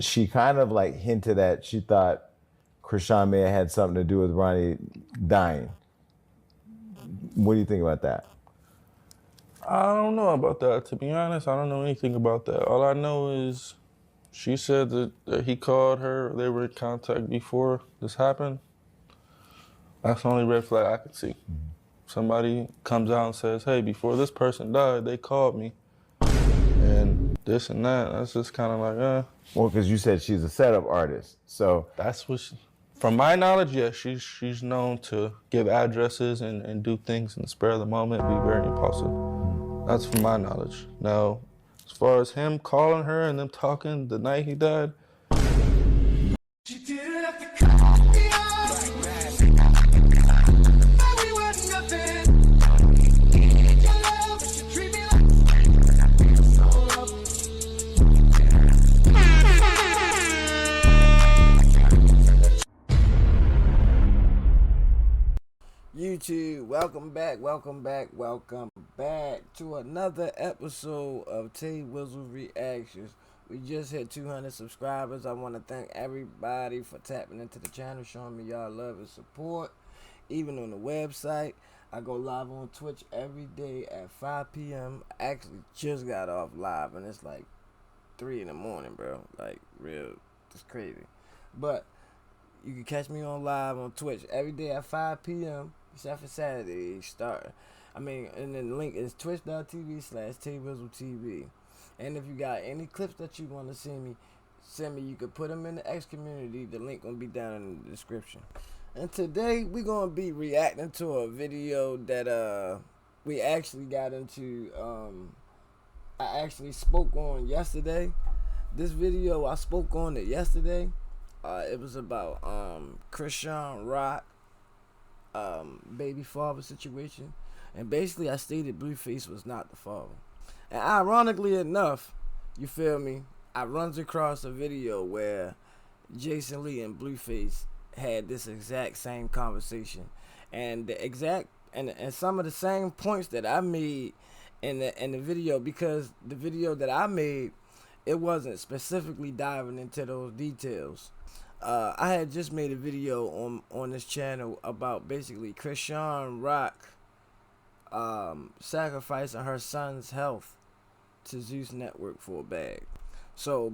she kind of like hinted that she thought Krishan may have had something to do with Ronnie dying. What do you think about that? I don't know about that. To be honest, I don't know anything about that. All I know is she said that he called her. They were in contact before this happened. That's the only red flag I could see. Somebody comes out and says, hey, before this person died, they called me. And this and that. That's just kind of like, Well, because you said she's a setup artist. So that's what from my knowledge, yes, she's known to give addresses and do things in the spur of the moment, be very impulsive. That's from my knowledge. Now, as far as him calling her and them talking the night he died, YouTube, welcome back to another episode of Tay Wizzle Reactions. We just hit 200 subscribers. I want to thank everybody for tapping into the channel, showing me y'all love and support. Even on the website, I go live on Twitch every day at 5 p.m. I actually just got off live and it's like 3 in the morning, bro. Like, real, it's crazy. But you can catch me on live on Twitch every day at 5 p.m. except for Saturday. And then the link is twitch.tv/TayWizzleTV. And if you got any clips that you want to send me, you can put them in the X community. The link gonna be down in the description. And today we're gonna be reacting to a video that we actually got into. I actually spoke on yesterday. This video I spoke on it yesterday. It was about Chrisean Rock baby father situation, and basically I stated Blueface was not the father. And ironically enough, you feel me, I runs across a video where Jason Lee and Blueface had this exact same conversation, and the exact and some of the same points that I made in the video, because the video that I made, it wasn't specifically diving into those details. I had just made a video on this channel about basically Chrisean Rock sacrificing her son's health to Zeus Network for a bag. So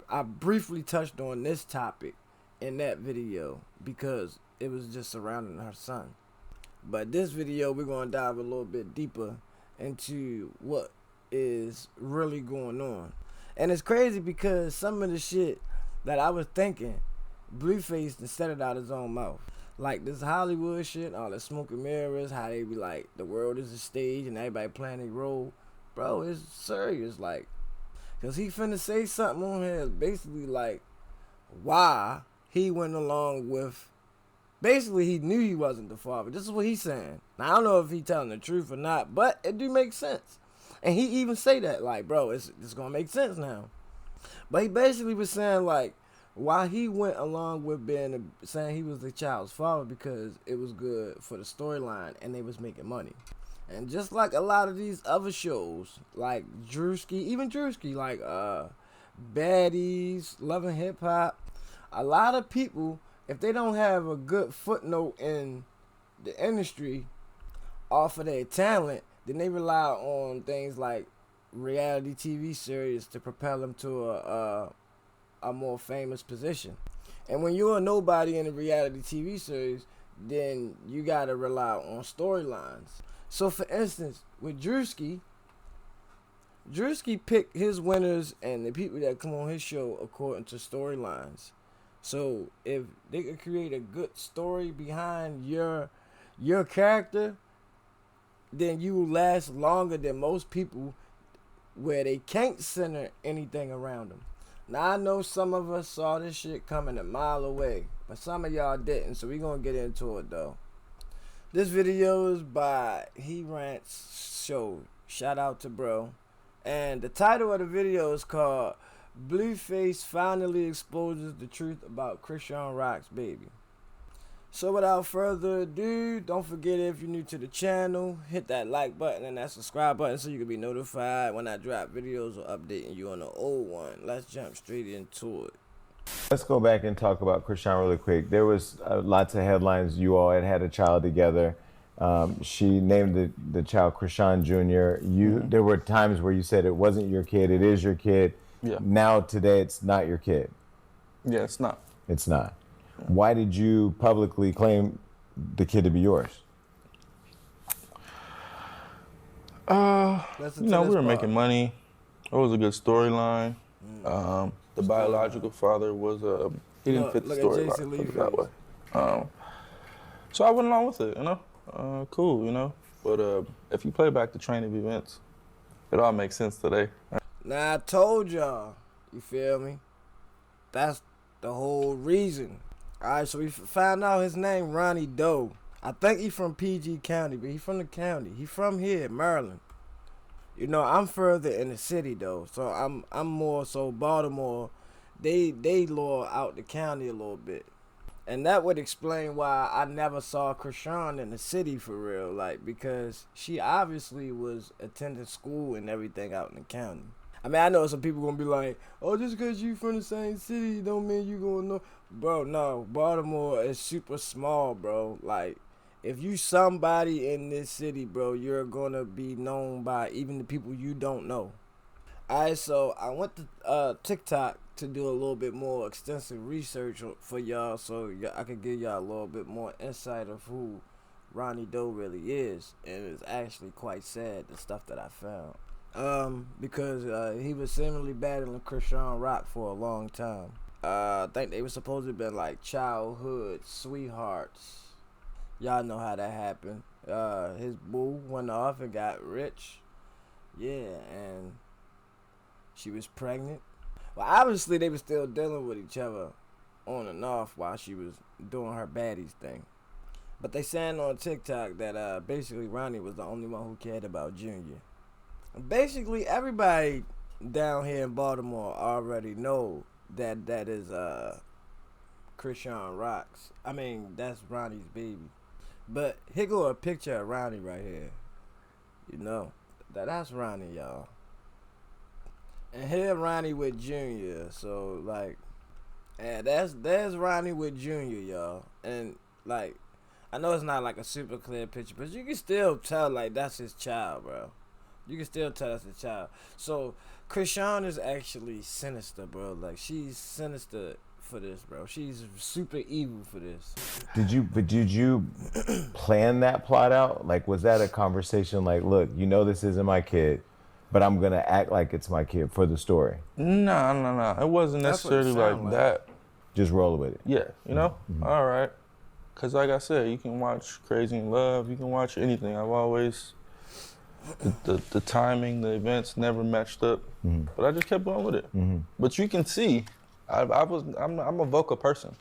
I briefly touched on this topic in that video because it was just surrounding her son. But this video, we're going to dive a little bit deeper into what is really going on. And it's crazy because some of the shit that I was thinking, Blueface to set it out his own mouth. Like this Hollywood shit, all the smoke and mirrors, how they be like, the world is a stage and everybody playing a role. Bro, it's serious, like, because he finna say something on here basically like why he went along with, basically he knew he wasn't the father. This is what he's saying. Now I don't know if he telling the truth or not, but it do make sense. And he even say that, like, bro, it's gonna make sense now. But he basically was saying like, why he went along with saying he was the child's father, because it was good for the storyline and they was making money. And just like a lot of these other shows, like even Drewski, like Baddies, Love and Hip Hop, a lot of people, if they don't have a good footnote in the industry off of their talent, then they rely on things like reality TV series to propel them to a more famous position. And when you're a nobody in a reality TV series, then you gotta rely on storylines. So for instance, with Drewski picked his winners and the people that come on his show according to storylines. So if they could create a good story behind your character, then you will last longer than most people where they can't center anything around them. Now, I know some of us saw this shit coming a mile away, but some of y'all didn't, so we gonna get into it, though. This video is by He Rants Show. Shout out to bro. And the title of the video is called Blueface Finally Exposes the Truth About Chrisean Rock's Baby. So without further ado, don't forget, if you're new to the channel, hit that like button and that subscribe button so you can be notified when I drop videos or updating you on the old one. Let's jump straight into it. Let's go back and talk about Krishan really quick. There was lots of headlines. You all had a child together. She named the child CHRISEAN JR. There were times where you said it wasn't your kid, it is your kid. Yeah. Now today it's not your kid. Yeah, it's not. It's not. Why did you publicly claim the kid to be yours? We were making money. It was a good storyline. The biological father was he didn't fit the storyline, put it that way. So I went along with it, cool, But if you play back the train of events, it all makes sense today. Now I told y'all, you feel me? That's the whole reason. Alright, so we found out his name, Ronnie Doe. I think he from PG County, but he from the county. He from here, Maryland. I'm further in the city though, so I'm more so Baltimore. They lure out the county a little bit, and that would explain why I never saw Krishan in the city for real, like, because she obviously was attending school and everything out in the county. I mean, I know some people gonna be like, oh, just because you from the same city don't mean you gonna know. Bro, no, Baltimore is super small, bro. Like, if you somebody in this city, bro, you're gonna be known by even the people you don't know. Alright, so I went to TikTok to do a little bit more extensive research for y'all, so I could give y'all a little bit more insight of who Ronnie Doe really is. And it's actually quite sad, the stuff that I found. Because he was seemingly battling Chrisean Rock for a long time. I think they were supposed to have been like childhood sweethearts. Y'all know how that happened. His boo went off and got rich. Yeah, and she was pregnant. Well, obviously they were still dealing with each other on and off while she was doing her baddies thing. But they saying on TikTok that basically Ronnie was the only one who cared about Junior. Basically, everybody down here in Baltimore already know that is Chrisean Rock's. I mean, that's Ronnie's baby. But here go a picture of Ronnie right here. That's Ronnie, y'all. And here Ronnie with Junior. So like, yeah, there's Ronnie with Junior, y'all. And like, I know it's not like a super clear picture, but you can still tell like that's his child, bro. You can still tell that's his child. So Chrisean is actually sinister, bro. Like, she's sinister for this, bro. She's super evil for this. Did you plan that plot out? Like, was that a conversation like, look, this isn't my kid, but I'm gonna act like it's my kid for the story? No. It wasn't necessarily like that. Just roll with it. Yeah, all right. Cause like I said, you can watch Crazy in Love, you can watch anything. I've always the timing, the events never matched up, but I just kept going with it. But you can see, I'm a vocal person.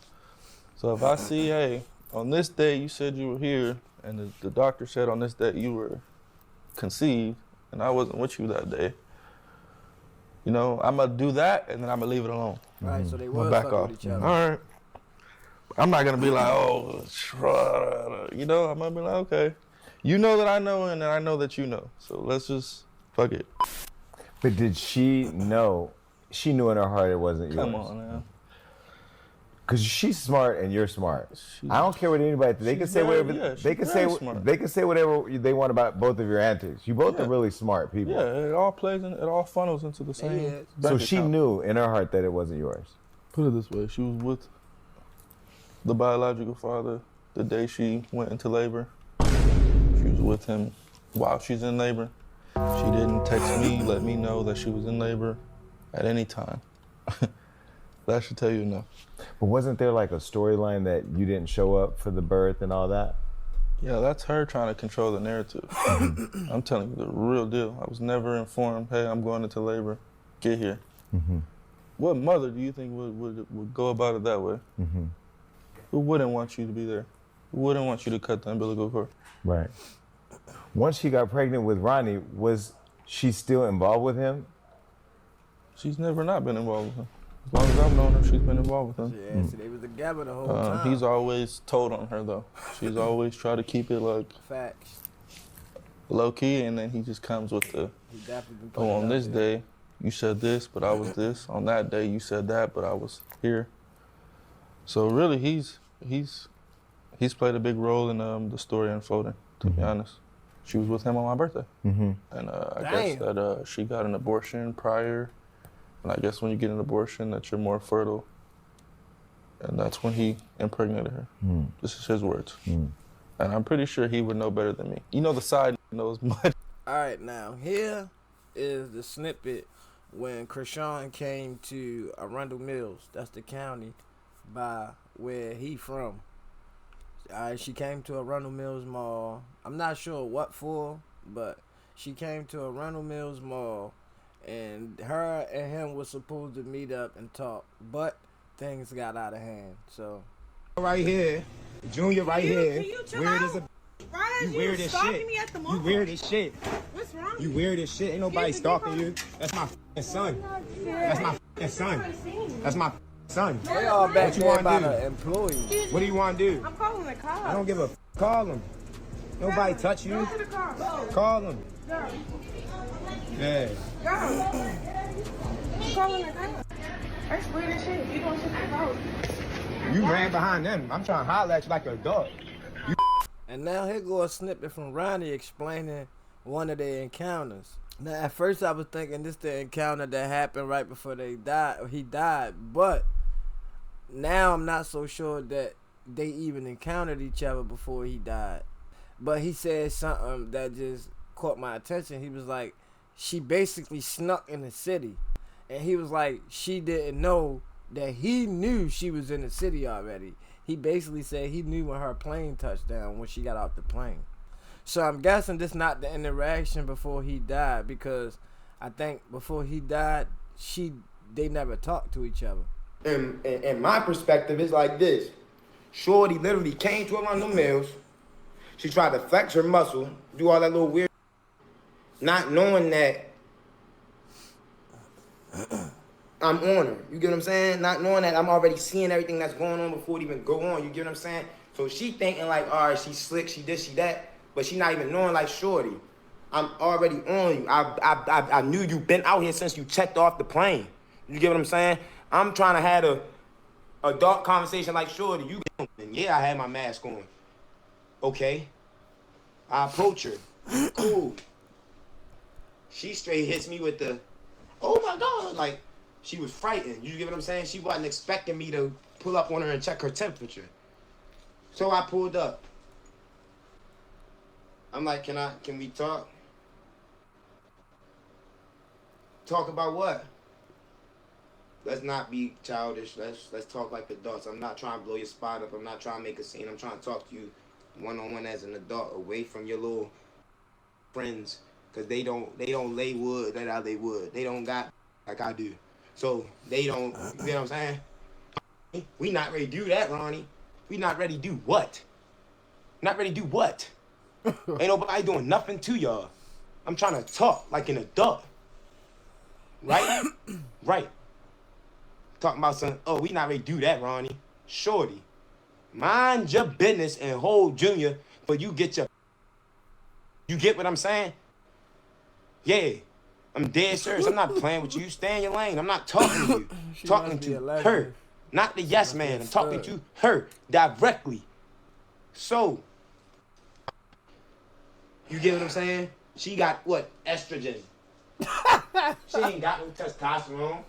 So if I see, hey, on this day you said you were here, and the doctor said on this day you were conceived, and I wasn't with you that day, I'm gonna do that, and then I'm gonna leave it alone. Right, so they were back fucking off. with each other. All right. I'm not gonna be like, oh, I'm gonna be like, okay. You know that I know, and I know that you know. So let's just fuck it. But did she know? She knew in her heart it wasn't yours. Come on now. Because she's smart and you're smart. I don't care what anybody thinks. They can say whatever. They can say smart. They can say whatever they want about both of your antics. You both are really smart people. Yeah, it all funnels into the same. Yeah. So bank she account. knew in her heart that it wasn't yours. Put it this way: she was with the biological father the day she went into labor. She was with him while she's in labor. She didn't text me, let me know that she was in labor at any time. That should tell you enough. But wasn't there like a storyline that you didn't show up for the birth and all that? Yeah, that's her trying to control the narrative. I'm telling you the real deal. I was never informed, hey, I'm going into labor, get here. What mother do you think would go about it that way? Who wouldn't want you to be there? Who wouldn't want you to cut the umbilical cord? Right. Once she got pregnant with Ronnie, was she still involved with him? She's never not been involved with him. As long as I've known her, she's been involved with him. Yeah, see, they was together the whole time. He's always told on her though. She's always tried to keep it like Facts. low key, and then he just comes with the, He definitely been oh, putting on it this out there. day you said this, but I was this. On that day you said that, but I was here. So really, he's played a big role in the story unfolding. To be honest, she was with him on my birthday, and I guess Damn. that she got an abortion prior, and I guess when you get an abortion, that you're more fertile, and that's when he impregnated her. This is his words, and I'm pretty sure he would know better than me. You know, the side knows much. All right, now here is the snippet when CHRISEAN came to Arundel Mills. That's the county by where he from. All right, she came to Arundel Mills Mall. I'm not sure what for, but she came to Arundel Mills Mall, and her and him was supposed to meet up and talk, but things got out of hand. So right here, Junior right here. Can you chill Weird out? as a Ryan, you weird as stalking shit. me at the mall. You weird as shit. What's wrong? You weird as shit. Ain't nobody Keep it stalking going. you. That's my f***ing son. That's my f***ing son. That's my f***ing son. they all back What you there wanna by do? the employees. What do you want to do? I'm calling the cops. I don't give a f***. Call him. Nobody touch you. Go to the car. Go. Call him. Go. Yeah. Go. I'm calling the cops. That's weird as shit. You don't shit the house. You ran behind them. I'm trying to holler at you like a dog. And now here go a snippet from Ronnie explaining one of their encounters. Now at first I was thinking this the encounter that happened right before they died, or he died, but now I'm not so sure that they even encountered each other before he died. But he said something that just caught my attention. He was like, she basically snuck in the city. And he was like, she didn't know that he knew she was in the city already. He basically said he knew when her plane touched down, when she got off the plane. So I'm guessing this not the interaction before he died, because I think before he died, they never talked to each other. In my perspective, it's like this. Shorty literally came to Arundel Mills. She tried to flex her muscle, do all that little weird, not knowing that I'm on her. You get what I'm saying? Not knowing that I'm already seeing everything that's going on before it even go on. You get what I'm saying? So she thinking like, all right, she's slick, she this, she that, but she not even knowing like, shorty, I'm already on you. I knew you been out here since you checked off the plane. You get what I'm saying? I'm trying to have a dark conversation like, shorty, you get on. Yeah, I had my mask on. Okay. I approach her. Cool. She straight hits me with the, oh my God, like, she was frightened. You get what I'm saying? She wasn't expecting me to pull up on her and check her temperature. So I pulled up. I'm like, can we talk? Talk about what? Let's not be childish. Let's talk like adults. I'm not trying to blow your spot up. I'm not trying to make a scene. I'm trying to talk to you one-on-one as an adult, away from your little friends, because they don't lay wood like how they would. They don't got like I do. So they don't, you know what I'm saying? We not ready to do that, Ronnie. We not ready to do what? Not ready to do what? Ain't nobody doing nothing to y'all. I'm trying to talk like an adult. Right? Right. Talking about something, oh, we not ready to do that, Ronnie. Shorty, mind your business and hold Junior for you get your... You get what I'm saying? Yeah. I'm dead serious. I'm not playing with you. Stay in your lane. I'm not talking to you. Talking must be a to legend. her. Not the yes man. I'm talking to her directly. So, you get what I'm saying? She got what? Estrogen. She ain't got no testosterone.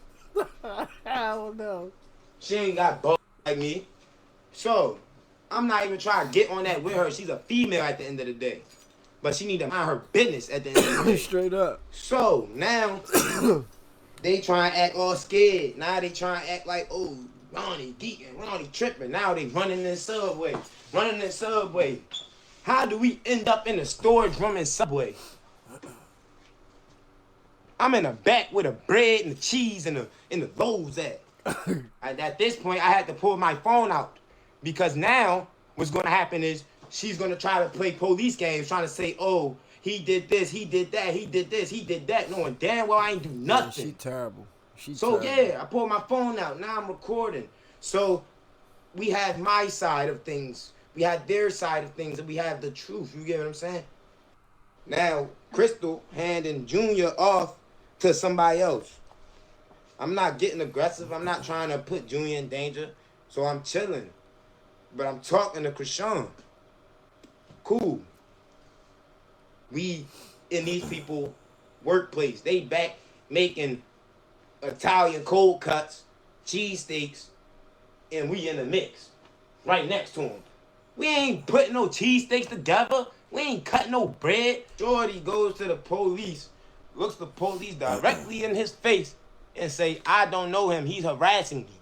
Hell no. She ain't got balls like me. So, I'm not even trying to get on that with her. She's a female at the end of the day. But she need to mind her business at the end of the day. Straight up. So, now, they try and act all scared. Now they try and act like, oh, Ronnie geeking, Ronnie tripping. Now they running in Subway. How do we end up in the storage room in Subway? I'm in the back with the bread and the cheese and the loaves at. At this point, I had to pull my phone out, because now what's going to happen is she's going to try to play police games, trying to say, oh, he did this, he did that, he did this, he did that, knowing damn well I ain't do nothing. Yeah, she terrible. So yeah, I pulled my phone out. Now I'm recording. So we have my side of things. We have their side of things, and we have the truth. You get what I'm saying? Now, Crystal handing Junior off to somebody else. I'm not getting aggressive. I'm not trying to put Junior in danger. So I'm chilling. But I'm talking to Krishan. Cool. We in these people workplace. They back making Italian cold cuts, cheesesteaks, and we in the mix. Right next to them. We ain't putting no cheesesteaks together. We ain't cutting no bread. Jordy goes to the police, looks the police directly in his face, and say, I don't know him. He's harassing me.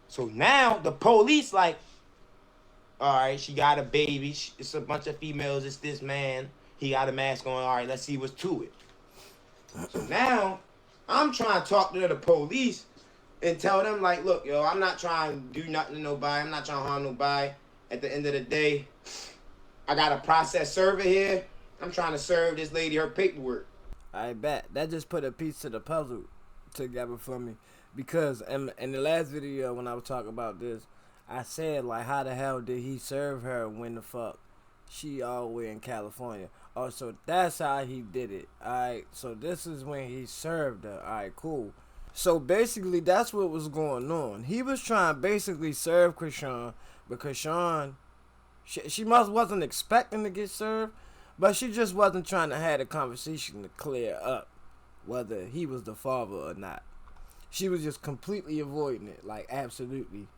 So now the police like, all right, she got a baby. It's a bunch of females. It's this man. He got a mask on. All right, let's see what's to it. So now I'm trying to talk to the police and tell them like, look, yo, I'm not trying to do nothing to nobody. I'm not trying to harm nobody. At the end of the day, I got a process server here. I'm trying to serve this lady her paperwork. I bet. That just put a piece to the puzzle together for me. Because in the last video when I was talking about this, I said, like, how the hell did he serve her when the fuck she all the way in California? Oh, so that's how he did it. Alright, so this is when he served her. Alright, cool. So basically, that's what was going on. He was trying to basically serve Krishan, but Krishan, she wasn't expecting to get served, but she just wasn't trying to have a conversation to clear up whether he was the father or not. She was just completely avoiding it, like absolutely.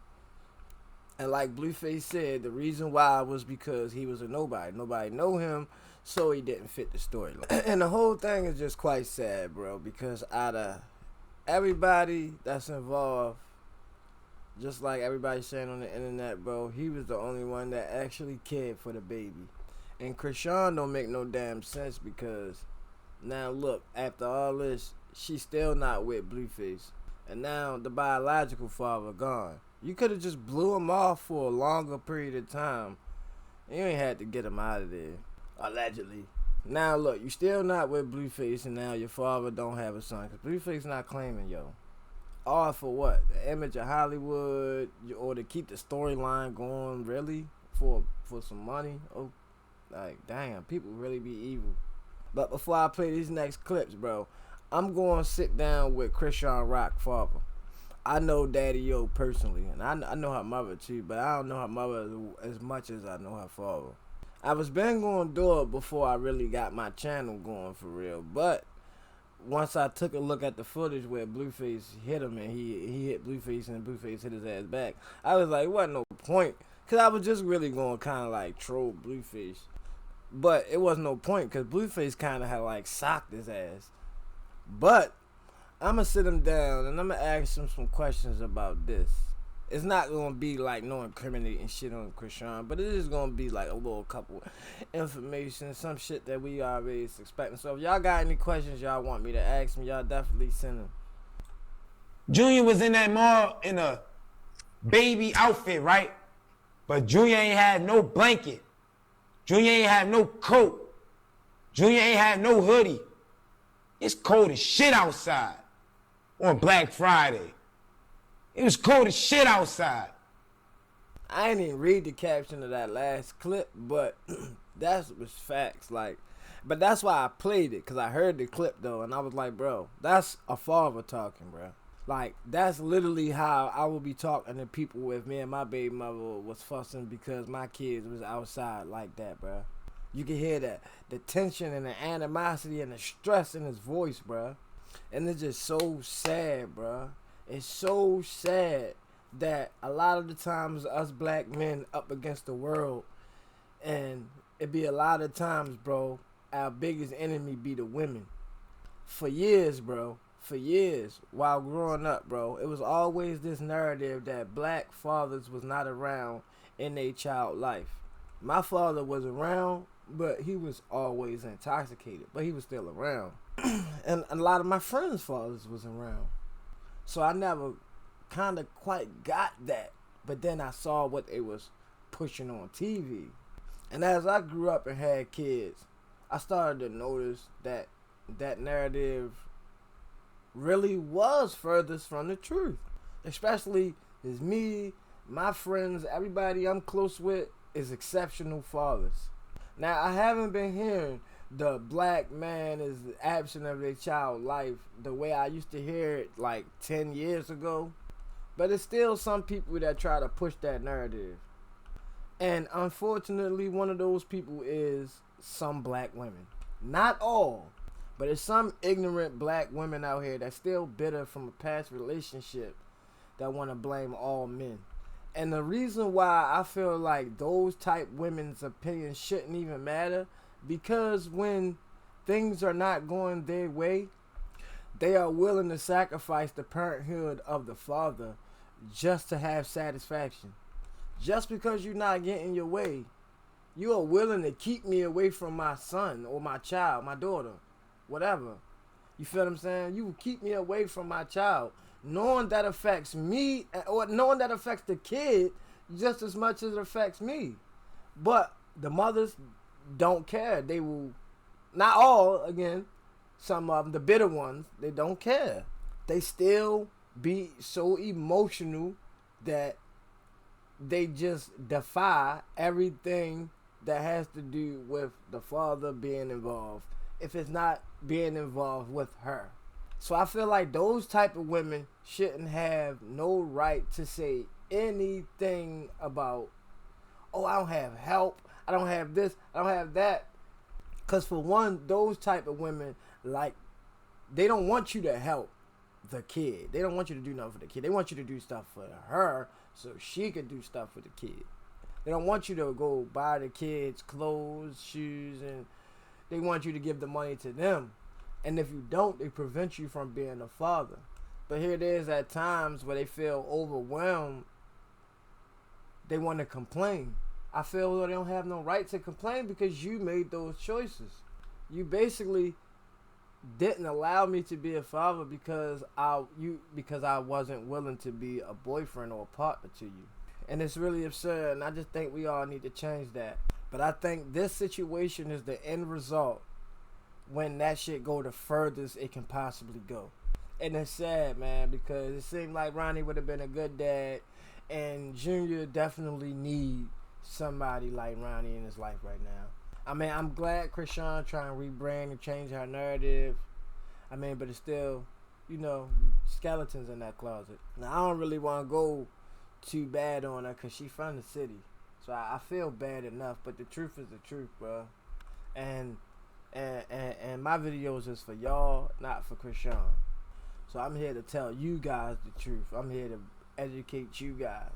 And like Blueface said, the reason why was because he was a nobody. Nobody know him, so he didn't fit the storyline. And the whole thing is just quite sad, bro, because out of everybody that's involved, just like everybody saying on the internet, bro, he was the only one that actually cared for the baby. And Krishan don't make no damn sense because now look, after all this, she's still not with Blueface. And now the biological father gone. You could have just blew him off for a longer period of time. You ain't had to get him out of there. Allegedly. Now look, you still not with Blueface, and now your father don't have a son. Cause Blueface not claiming yo. All for what? The image of Hollywood, or to keep the storyline going? Really? For some money? Oh, like damn, people really be evil. But before I play these next clips, bro, I'm going to sit down with Krishan Rock father. I know Daddy O personally, and I know her mother too, but I don't know her mother as much as I know her father. I was been going to do it before I really got my channel going for real, but once I took a look at the footage where Blueface hit him and he hit Blueface and Blueface hit his ass back, I was like, what no point? Because I was just really going to kind of like troll Blueface. But it wasn't no point because Blueface kind of had like socked his ass. But I'm going to sit him down and I'm going to ask him some questions about this. It's not going to be like no incriminating shit on Krishan, but it is going to be like a little couple information, some shit that we already expecting. So if y'all got any questions y'all want me to ask me, y'all definitely send them. Junior was in that mall in a baby outfit, right? But Junior ain't had no blanket. Junior ain't have no coat. Junior ain't have no hoodie. It's cold as shit outside on Black Friday. It was cold as shit outside. I ain't even read the caption of that last clip, but that was facts. Like, but that's why I played it, because I heard the clip, though, and I was like, bro, that's a father talking, bro. Like, that's literally how I would be talking to people if me and my baby mother was fussing because my kids was outside like that, bro. You can hear that, the tension and the animosity and the stress in his voice, bro. And it's just so sad, bro. It's so sad that a lot of the times us black men up against the world, and it be a lot of times, bro, our biggest enemy be the women. For years, bro, for years, while growing up, bro, it was always this narrative that black fathers was not around in their child life. My father was around, but he was always intoxicated, but he was still around. And a lot of my friends' fathers was around. So I never kind of quite got that. But then I saw what they was pushing on TV. And as I grew up and had kids, I started to notice that that narrative really was furthest from the truth. Especially is me, my friends, everybody I'm close with is exceptional fathers. Now, I haven't been hearing the black man is absent of their child life the way I used to hear it like 10 years ago. But it's still some people that try to push that narrative. And unfortunately, one of those people is some black women. Not all, but there's some ignorant black women out here that's still bitter from a past relationship that want to blame all men. And the reason why I feel like those type women's opinions shouldn't even matter, because when things are not going their way, they are willing to sacrifice the parenthood of the father just to have satisfaction. Just because you're not getting your way, you are willing to keep me away from my son or my child, my daughter, whatever. You feel what I'm saying? You will keep me away from my child, knowing that affects me, or knowing that affects the kid just as much as it affects me. But the mothers don't care. They will, not all, again, some of them, the bitter ones, they don't care. They still be so emotional that they just defy everything that has to do with the father being involved, if it's not being involved with her. So I feel like those type of women shouldn't have no right to say anything about, oh, I don't have help, I don't have this, I don't have that. Because for one, those type of women, like, they don't want you to help the kid. They don't want you to do nothing for the kid. They want you to do stuff for her so she can do stuff for the kid. They don't want you to go buy the kids clothes, shoes, and they want you to give the money to them. And if you don't, they prevent you from being a father. But here it is at times where they feel overwhelmed. They want to complain. I feel they don't have no right to complain because you made those choices. You basically didn't allow me to be a father because I wasn't willing to be a boyfriend or a partner to you. And it's really absurd, and I just think we all need to change that. But I think this situation is the end result when that shit go the furthest it can possibly go. And it's sad, man, because it seemed like Ronnie would have been a good dad, and Junior definitely need somebody like Ronnie in his life right now. I mean, I'm glad CHRISEAN trying to rebrand and change her narrative. I mean, but it's still, you know, skeletons in that closet. Now, I don't really want to go too bad on her because she's from the city. So I feel bad enough, but the truth is the truth, bro. And my videos is for y'all, not for CHRISEAN. So I'm here to tell you guys the truth. I'm here to educate you guys.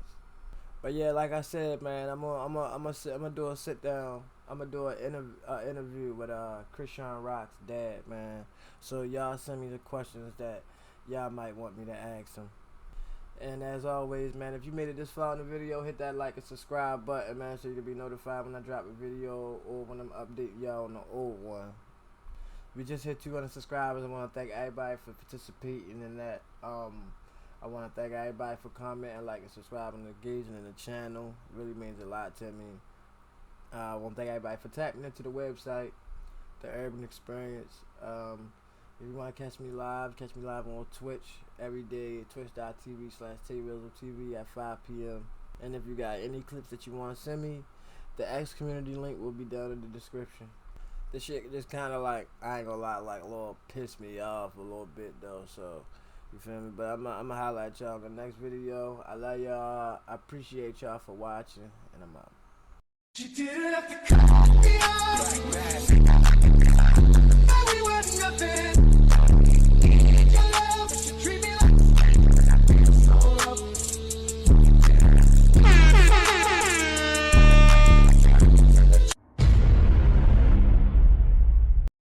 But yeah, like I said, man, I'm gonna do a sit down. I'm gonna do an interview with CHRISEAN Rock's dad, man. So y'all send me the questions that y'all might want me to ask him. And as always, man, if you made it this far in the video, hit that like and subscribe button, man, so you can be notified when I drop a video or when I'm updating y'all on the old one. We just hit 200 subscribers. I want to thank everybody for participating in that. I want to thank everybody for commenting, liking, subscribing, and engaging in the channel. It really means a lot to me. I want to thank everybody for tapping into the website, The Urban Experience. If you want to catch me live on Twitch every day at twitch.tv/TRizzleTV at 5 p.m. And if you got any clips that you want to send me, the X community link will be down in the description. This shit just kind of like, I ain't gonna lie, like a little pissed me off a little bit though, so you feel me? But I'm gonna highlight y'all in the next video. I love y'all. I appreciate y'all for watching, and I'm out. She didn't have to cut me off. We were nothing.